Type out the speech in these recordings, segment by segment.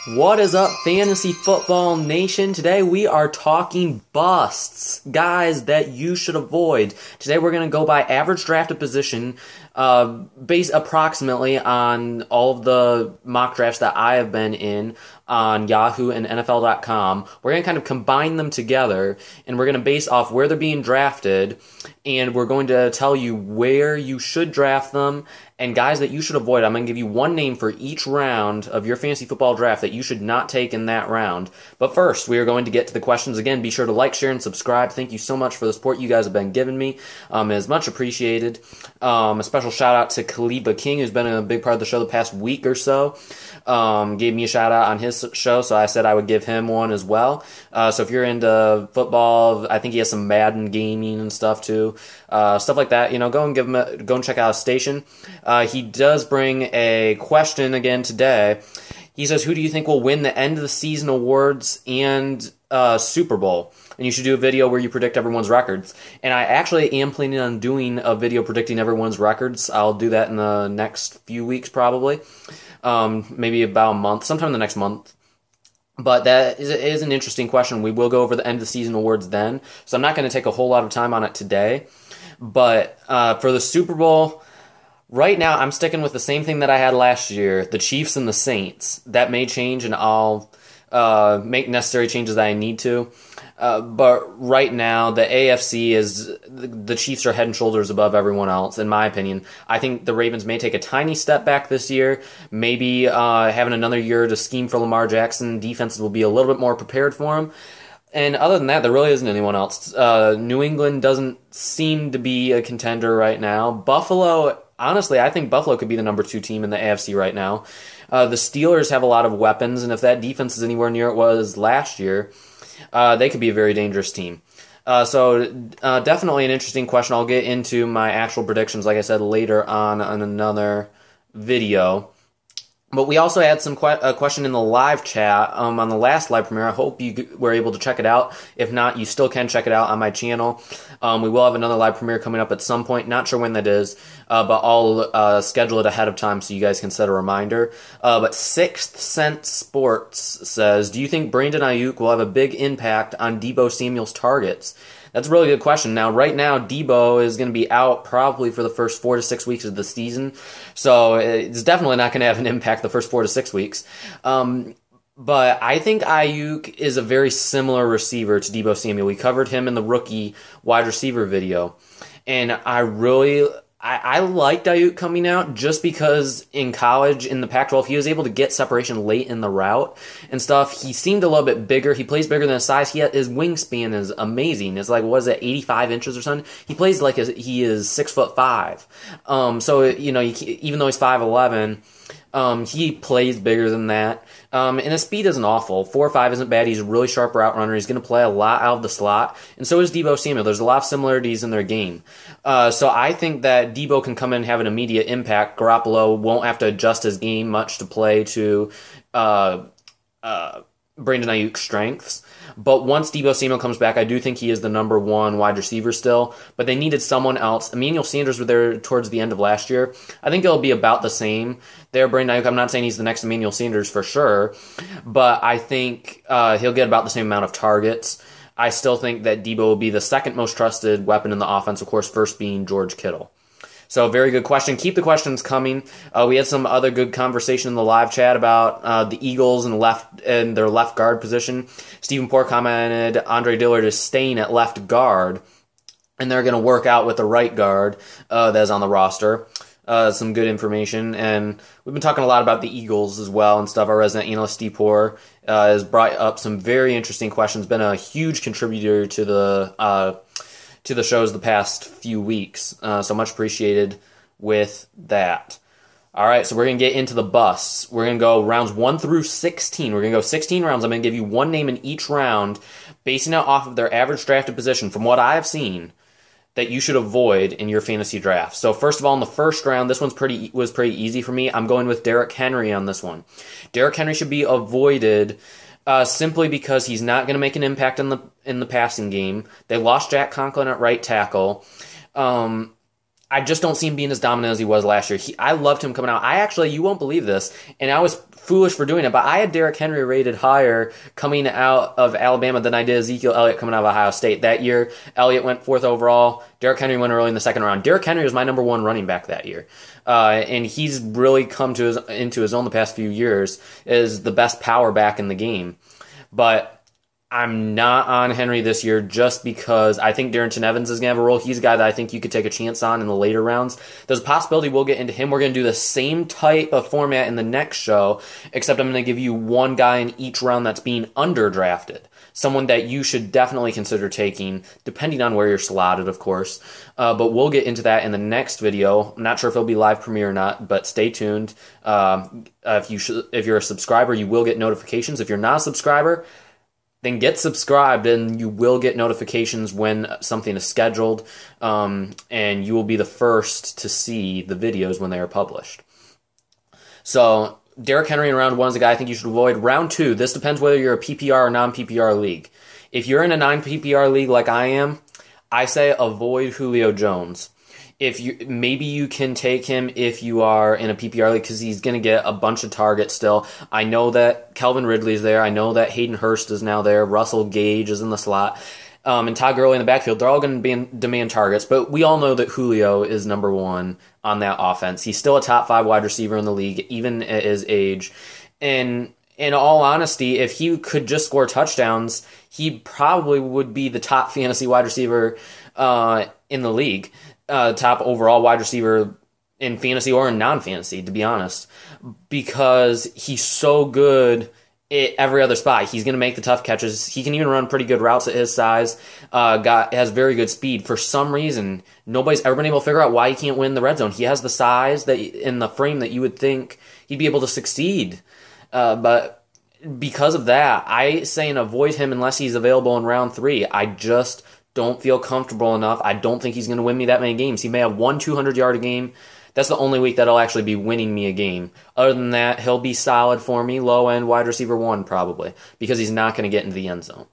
What is up, Fantasy Football Nation? Today we are talking busts, guys that you should avoid. Today we're going to go by average drafted position, based approximately on all of the mock drafts that I have been in on Yahoo and NFL.com. We're going to kind of combine them together, and we're going to base off where they're being drafted, and we're going to tell you where you should draft them, and guys that you should avoid. I'm going to give you one name for each round of your fantasy football draft that you should not take in that round. But first, we are going to get to the questions. Again, be sure to like, share, and subscribe. Thank you so much for the support you guys have been giving me. It is much appreciated. A special shout out to Khaliba King, who's been a big part of the show the past week or so. Gave me a shout out on his show, so I said I would give him one as well. So if you're into football, I think he has some Madden gaming and stuff too, stuff like that. Go and check out his station. He does bring a question again today. He says, "Who do you think will win the end of the season awards and Super Bowl? And you should do a video where you predict everyone's records." And I actually am planning on doing a video predicting everyone's records. I'll do that in the next few weeks probably. Maybe about a month, sometime in the next month. But that is an interesting question. We will go over the end of the season awards then. So I'm not going to take a whole lot of time on it today. But for the Super Bowl, right now I'm sticking with the same thing that I had last year, the Chiefs and the Saints. That may change, and I'll make necessary changes that I need to. But right now, the AFC is, the Chiefs are head and shoulders above everyone else, in my opinion. I think the Ravens may take a tiny step back this year, maybe having another year to scheme for Lamar Jackson. Defenses will be a little bit more prepared for him. And other than that, there really isn't anyone else. New England doesn't seem to be a contender right now. Buffalo, honestly, I think Buffalo could be the number 2 team in the AFC right now. The Steelers have a lot of weapons, and if that defense is anywhere near it was last year, they could be a very dangerous team. So definitely an interesting question. I'll get into my actual predictions, like I said, later on another video. But we also had a question in the live chat on the last live premiere. I hope you were able to check it out. If not, you still can check it out on my channel. We will have another live premiere coming up at some point. Not sure when that is, but I'll schedule it ahead of time so you guys can set a reminder. But Sixth Sense Sports says, "Do you think Brandon Ayuk will have a big impact on Deebo Samuel's targets?" That's a really good question. Now, right now, Deebo is going to be out probably for the first 4 to 6 weeks of the season, so it's definitely not going to have an impact the first 4 to 6 weeks. But I think Ayuk is a very similar receiver to Deebo Samuel. We covered him in the rookie wide receiver video, and I liked Ayuk coming out just because in college, in the Pac-12, he was able to get separation late in the route and stuff. He seemed a little bit bigger. He plays bigger than his size. His wingspan is amazing. It's like, what is it, 85 inches or something? He plays like he is 6'5". So, even though he's 5'11", he plays bigger than that. And his speed isn't awful. 4.5 isn't bad. He's a really sharp route runner. He's going to play a lot out of the slot. And so is Deebo Samuel. There's a lot of similarities in their game. So I think that Deebo can come in and have an immediate impact. Garoppolo won't have to adjust his game much to play to Brandon Ayuk's strengths. But once Deebo Samuel comes back, I do think he is the number 1 wide receiver still. But they needed someone else. Emmanuel Sanders was there towards the end of last year. I think it'll be about the same there. Brandon Ayuk, I'm not saying he's the next Emmanuel Sanders for sure, but I think he'll get about the same amount of targets. I still think that Deebo will be the second most trusted weapon in the offense, of course, first being George Kittle. So, very good question. Keep the questions coming. We had some other good conversation in the live chat about the Eagles and their left guard position. Stephen Poor commented Andre Dillard is staying at left guard, and they're going to work out with the right guard that is on the roster. Some good information. And we've been talking a lot about the Eagles as well and stuff. Our resident analyst, Steve Poor, has brought up some very interesting questions. Been a huge contributor to the shows the past few weeks. So much appreciated with that. All right, so we're going to get into the busts. We're going to go rounds 1 through 16. We're going to go 16 rounds. I'm going to give you one name in each round, basing it off of their average drafted position, from what I have seen, that you should avoid in your fantasy draft. So first of all, in the first round, this was pretty easy for me. I'm going with Derrick Henry on this one. Derrick Henry should be avoided simply because he's not going to make an impact in the passing game. They lost Jack Conklin at right tackle. I just don't see him being as dominant as he was last year. I loved him coming out. You won't believe this, and I was foolish for doing it, but I had Derrick Henry rated higher coming out of Alabama than I did Ezekiel Elliott coming out of Ohio State. That year, Elliott went 4th overall. Derrick Henry went early in the 2nd round. Derrick Henry was my number 1 running back that year. And he's really come into his own the past few years as the best power back in the game. But I'm not on Henry this year just because I think Darrynton Evans is going to have a role. He's a guy that I think you could take a chance on in the later rounds. There's a possibility we'll get into him. We're going to do the same type of format in the next show, except I'm going to give you one guy in each round that's being underdrafted. Someone that you should definitely consider taking, depending on where you're slotted, of course. But we'll get into that in the next video. I'm not sure if it'll be live premiere or not, but stay tuned. If you're a subscriber, you will get notifications. If you're not a subscriber, then get subscribed and you will get notifications when something is scheduled, and you will be the first to see the videos when they are published. So, Derrick Henry in round 1 is a guy I think you should avoid. Round 2, this depends whether you're a PPR or non-PPR league. If you're in a non-PPR league like I am, I say avoid Julio Jones. Maybe you can take him if you are in a PPR league because he's going to get a bunch of targets still. I know that Calvin Ridley's there. I know that Hayden Hurst is now there. Russell Gage is in the slot. And Todd Gurley in the backfield. They're all going to demand targets. But we all know that Julio is number 1 on that offense. He's still a top 5 wide receiver in the league, even at his age. And in all honesty, if he could just score touchdowns, he probably would be the top fantasy wide receiver in the league. Top overall wide receiver in fantasy or in non-fantasy, to be honest, because he's so good at every other spot. He's going to make the tough catches. He can even run pretty good routes at his size. Has very good speed. For some reason, nobody's ever been able to figure out why he can't win the red zone. He has the size that in the frame that you would think he'd be able to succeed, but because of that, I say avoid him unless he's available in round 3. I just don't feel comfortable enough. I don't think he's going to win me that many games. He may have 1 200-yard a game. That's the only week that he'll actually be winning me a game. Other than that, he'll be solid for me, low-end wide receiver 1 probably, because he's not going to get into the end zone.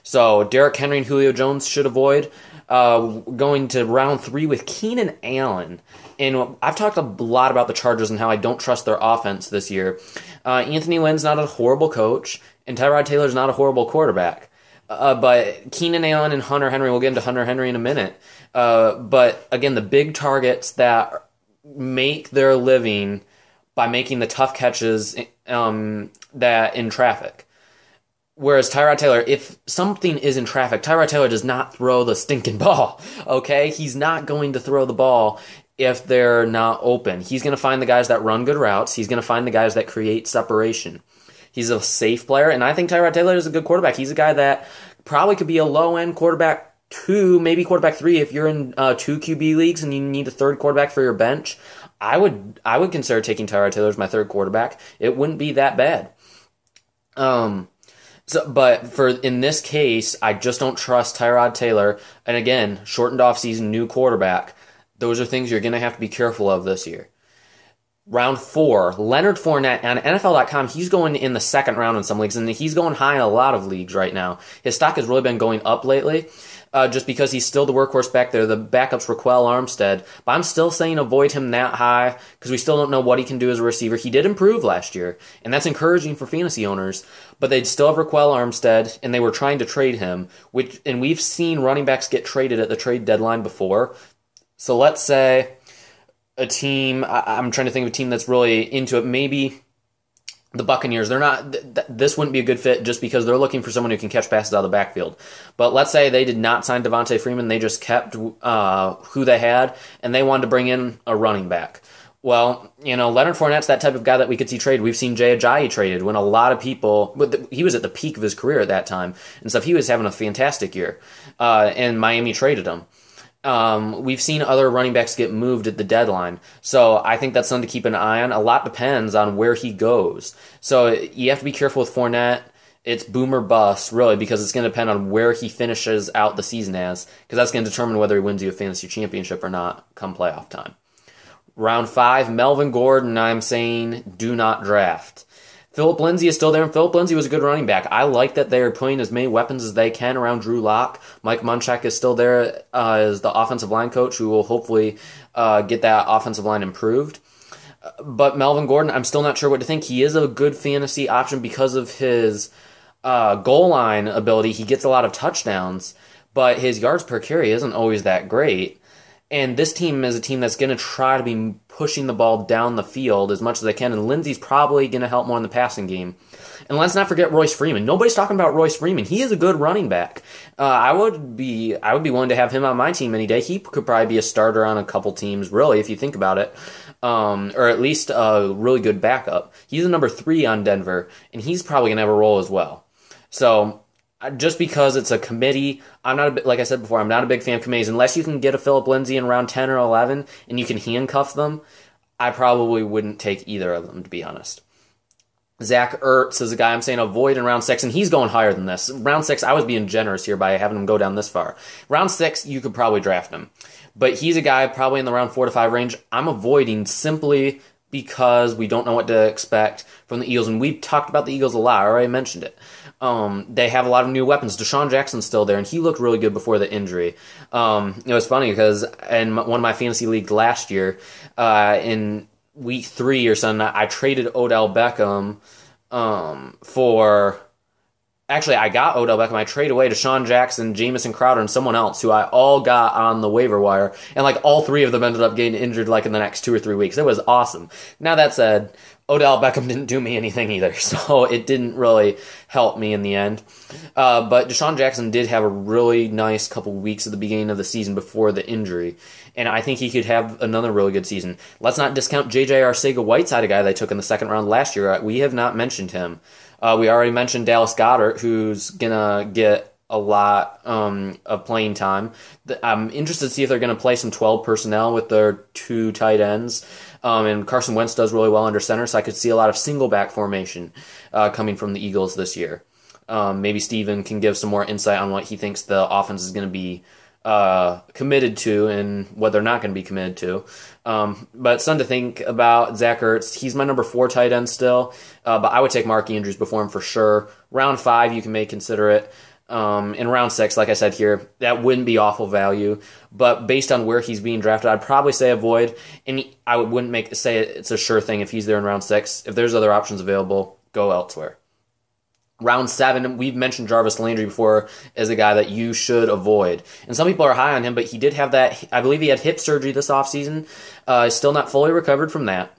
So Derrick Henry and Julio Jones should avoid. Going to round 3 with Keenan Allen. And I've talked a lot about the Chargers and how I don't trust their offense this year. Anthony Lynn's not a horrible coach, and Tyrod Taylor's not a horrible quarterback. But Keenan Allen and Hunter Henry, we'll get into Hunter Henry in a minute. But again, the big targets that make their living by making the tough catches that in traffic. Whereas Tyrod Taylor, if something is in traffic, Tyrod Taylor does not throw the stinking ball, okay? He's not going to throw the ball if they're not open. He's going to find the guys that run good routes. He's going to find the guys that create separation. He's a safe player, and I think Tyrod Taylor is a good quarterback. He's a guy that probably could be a low-end quarterback 2, maybe quarterback 3 if you're in 2 QB leagues and you need a 3rd quarterback for your bench. I would consider taking Tyrod Taylor as my 3rd quarterback. It wouldn't be that bad. But in this case, I just don't trust Tyrod Taylor. And again, shortened offseason, new quarterback. Those are things you're going to have to be careful of this year. Round 4, Leonard Fournette on NFL.com. He's going in the 2nd round in some leagues, and he's going high in a lot of leagues right now. His stock has really been going up lately, just because he's still the workhorse back there. The backup's Raquel Armstead, but I'm still saying avoid him that high because we still don't know what he can do as a receiver. He did improve last year, and that's encouraging for fantasy owners, but they'd still have Raquel Armstead, and they were trying to trade him, and we've seen running backs get traded at the trade deadline before. So let's say a team, I'm trying to think of a team that's really into it. Maybe the Buccaneers. They're not. This wouldn't be a good fit just because they're looking for someone who can catch passes out of the backfield. But let's say they did not sign Devontae Freeman. They just kept who they had, and they wanted to bring in a running back. Well, Leonard Fournette's that type of guy that we could see trade. We've seen Jay Ajayi traded when a lot of people, he was at the peak of his career at that time and stuff. He was having a fantastic year, and Miami traded him. We've seen other running backs get moved at the deadline. So I think that's something to keep an eye on. A lot depends on where he goes. So you have to be careful with Fournette. It's boom or bust, really, because it's going to depend on where he finishes out the season as, because that's going to determine whether he wins you a fantasy championship or not come playoff time. Round 5, Melvin Gordon, I'm saying do not draft. Philip Lindsay is still there, and Philip Lindsay was a good running back. I like that they're putting as many weapons as they can around Drew Lock. Mike Munchak is still there as the offensive line coach who will hopefully get that offensive line improved. But Melvin Gordon, I'm still not sure what to think. He is a good fantasy option because of his goal line ability. He gets a lot of touchdowns, but his yards per carry isn't always that great. And this team is a team that's going to try to be pushing the ball down the field as much as they can. And Lindsey's probably going to help more in the passing game. And let's not forget Royce Freeman. Nobody's talking about Royce Freeman. He is a good running back. I would be willing to have him on my team any day. He could probably be a starter on a couple teams, really, if you think about it. Or at least a really good backup. He's a number 3 on Denver, and he's probably going to have a role as well. So just because it's a committee, like I said before, I'm not a big fan of committees. Unless you can get a Phillip Lindsay in round 10 or 11 and you can handcuff them, I probably wouldn't take either of them, to be honest. Zach Ertz is a guy I'm saying avoid in round 6, and he's going higher than this. Round 6, I was being generous here by having him go down this far. Round 6, you could probably draft him. But he's a guy probably in the round 4 to 5 range I'm avoiding simply because we don't know what to expect from the Eagles. And we've talked about the Eagles a lot. I already mentioned it. They have a lot of new weapons. Deshaun Jackson's still there, and he looked really good before the injury. It was funny because in one of my fantasy leagues last year, in week 3 or something, I traded Odell Beckham for... Actually, I got Odell Beckham. I traded away Deshaun Jackson, Jamison Crowder, and someone else who I all got on the waiver wire. And like all 3 of them ended up getting injured like in the next 2 or 3 weeks. It was awesome. Now that said, Odell Beckham didn't do me anything either, so it didn't really help me in the end. But Deshaun Jackson did have a really nice couple weeks at the beginning of the season before the injury, and I think he could have another really good season. Let's not discount J.J. Arcega-Whiteside, a guy they took in the second round last year. We have not mentioned him. We already mentioned Dallas Goedert, who's going to get a lot of playing time. I'm interested to see if they're going to play some 12 personnel with their 2 tight ends. And Carson Wentz does really well under center, so I could see a lot of single back formation coming from the Eagles this year. Maybe Steven can give some more insight on what he thinks the offense is going to be committed to and what they're not going to be committed to. But something to think about, Zach Ertz. He's my number 4 tight end still, but I would take Mark Andrews before him for sure. Round 5, you can may consider it. In round 6, like I said here, that wouldn't be awful value, but based on where he's being drafted, I'd probably say avoid, and I wouldn't say it's a sure thing if he's there in round 6. If there's other options available, go elsewhere. Round 7, we've mentioned Jarvis Landry before as a guy that you should avoid. And some people are high on him, but he did have that, I believe he had hip surgery this offseason. Still not fully recovered from that.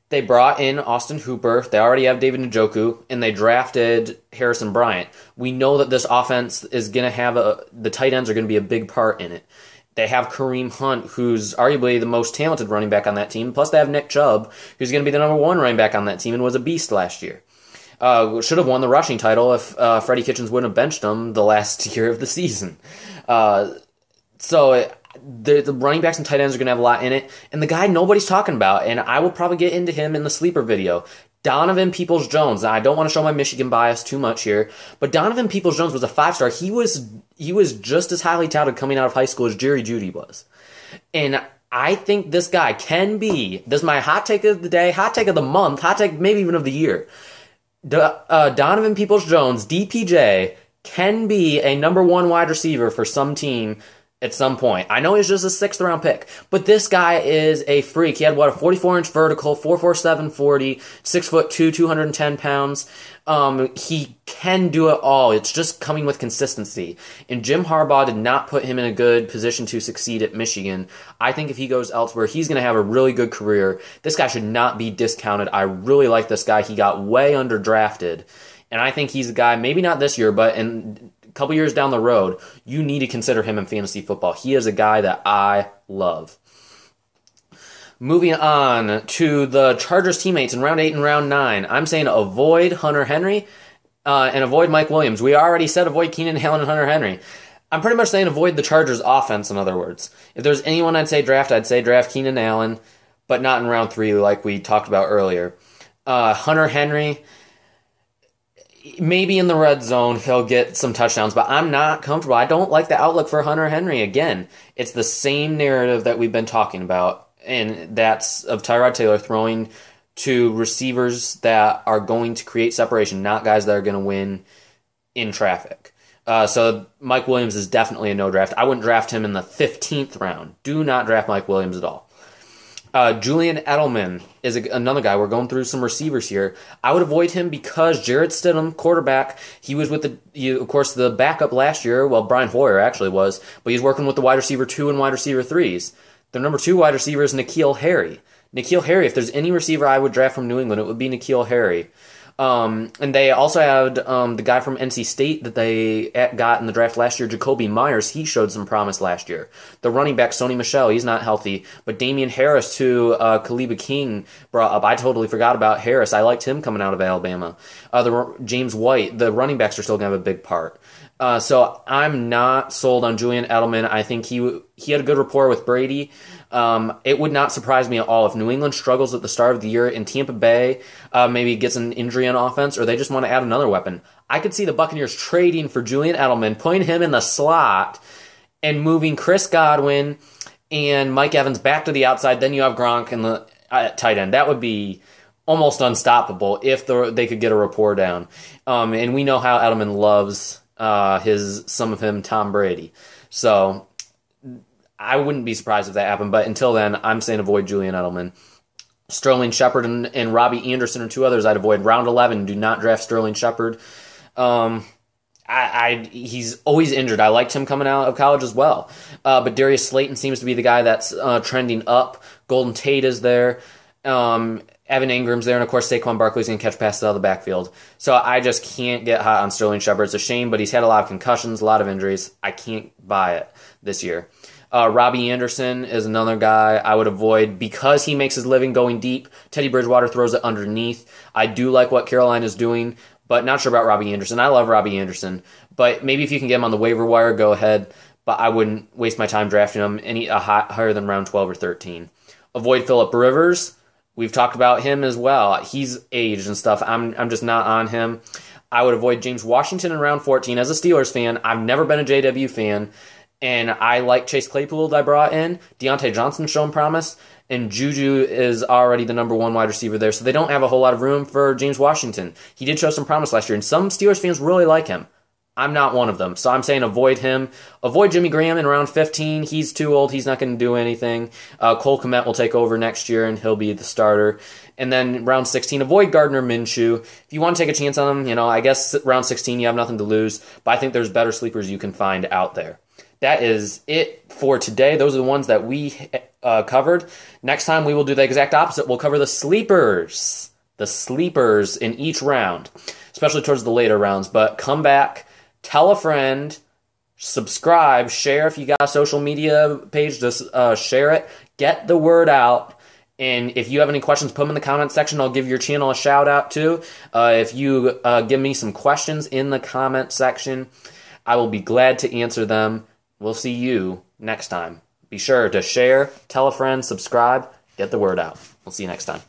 They brought in Austin Hooper. They already have David Njoku, and they drafted Harrison Bryant. We know that this offense is going to have the tight ends are going to be a big part in it. They have Kareem Hunt, who's arguably the most talented running back on that team. Plus, they have Nick Chubb, who's going to be the number 1 running back on that team and was a beast last year. Should have won the rushing title if Freddie Kitchens wouldn't have benched him the last year of the season. So the running backs and tight ends are going to have a lot in it. And the guy nobody's talking about, and I will probably get into him in the sleeper video, Donovan Peoples-Jones. Now, I don't want to show my Michigan bias too much here, but Donovan Peoples-Jones was a 5-star. He was just as highly touted coming out of high school as Jerry Jeudy was. And I think this guy can be, this is my hot take of the day, hot take of the month, hot take maybe even of the year. Donovan Peoples-Jones, DPJ, can be a number 1 wide receiver for some team at some point. I know he's just a 6th round pick, but this guy is a freak. He had, a 44-inch vertical, 4.47 40, 6'2", 210 pounds. He can do it all. It's just coming with consistency. And Jim Harbaugh did not put him in a good position to succeed at Michigan. I think if he goes elsewhere, he's going to have a really good career. This guy should not be discounted. I really like this guy. He got way underdrafted. And I think he's a guy, maybe not this year, but in a couple years down the road, you need to consider him in fantasy football. He is a guy that I love. Moving on to the Chargers teammates in round 8 and round 9. I'm saying avoid Hunter Henry and avoid Mike Williams. We already said avoid Keenan Allen and Hunter Henry. I'm pretty much saying avoid the Chargers offense, in other words. If there's anyone I'd say draft Keenan Allen, but not in round 3 like we talked about earlier. Hunter Henry, maybe in the red zone he'll get some touchdowns, but I'm not comfortable. I don't like the outlook for Hunter Henry. Again, it's the same narrative that we've been talking about, and that's of Tyrod Taylor throwing to receivers that are going to create separation, not guys that are going to win in traffic. So Mike Williams is definitely a no draft. I wouldn't draft him in the 15th round. Do not draft Mike Williams at all. Julian Edelman is another guy. We're going through some receivers here. I would avoid him because Jarrett Stidham, quarterback, he was with of course, the backup last year. Well, Brian Hoyer actually was, but he's working with the wide receiver 2 and wide receiver 3s. The number 2 wide receiver is N'Keal Harry. N'Keal Harry, if there's any receiver I would draft from New England, it would be N'Keal Harry. And they also had the guy from NC State that they got in the draft last year, Jacoby Myers. He showed some promise last year. The running back, Sony Michel, he's not healthy. But Damian Harris, who Khaliba King brought up, I totally forgot about Harris. I liked him coming out of Alabama. James White, the running backs are still going to have a big part. So I'm not sold on Julian Edelman. I think he had a good rapport with Brady. It would not surprise me at all if New England struggles at the start of the year and Tampa Bay maybe gets an injury on offense, or they just want to add another weapon. I could see the Buccaneers trading for Julian Edelman, putting him in the slot, and moving Chris Godwin and Mike Evans back to the outside. Then you have Gronk in the tight end. That would be almost unstoppable if they could get a rapport down. And we know how Edelman loves some of him Tom Brady. So I wouldn't be surprised if that happened, but until then, I'm saying avoid Julian Edelman. Sterling Shepard and Robbie Anderson are 2 others I'd avoid. Round 11, do not draft Sterling Shepard. He's always injured. I liked him coming out of college as well. But Darius Slayton seems to be the guy that's trending up. Golden Tate is there. Evan Ingram's there, and of course Saquon Barkley's going to catch passes out of the backfield. So I just can't get hot on Sterling Shepard. It's a shame, but he's had a lot of concussions, a lot of injuries. I can't buy it this year. Robbie Anderson is another guy I would avoid because he makes his living going deep. Teddy Bridgewater throws it underneath. I do like what Carolina's doing, but not sure about Robbie Anderson. I love Robbie Anderson, but maybe if you can get him on the waiver wire, go ahead. But I wouldn't waste my time drafting him higher than round 12 or 13. Avoid Phillip Rivers. We've talked about him as well. He's aged and stuff. I'm just not on him. I would avoid James Washington in round 14. As a Steelers fan, I've never been a JW fan, and I like Chase Claypool that I brought in. Deontay Johnson's shown promise, and Juju is already the number 1 wide receiver there, so they don't have a whole lot of room for James Washington. He did show some promise last year, and some Steelers fans really like him. I'm not one of them, so I'm saying avoid him. Avoid Jimmy Graham in round 15. He's too old. He's not going to do anything. Cole Kmet will take over next year, and he'll be the starter. And then round 16, avoid Gardner Minshew. If you want to take a chance on him, I guess round 16 you have nothing to lose, but I think there's better sleepers you can find out there. That is it for today. Those are the ones that we covered. Next time we will do the exact opposite. We'll cover the sleepers. The sleepers in each round, especially towards the later rounds. But come back. Tell a friend, subscribe, share if you got a social media page, just share it, get the word out, and if you have any questions, put them in the comment section. I'll give your channel a shout out too. If you give me some questions in the comment section, I will be glad to answer them. We'll see you next time. Be sure to share, tell a friend, subscribe, get the word out. We'll see you next time.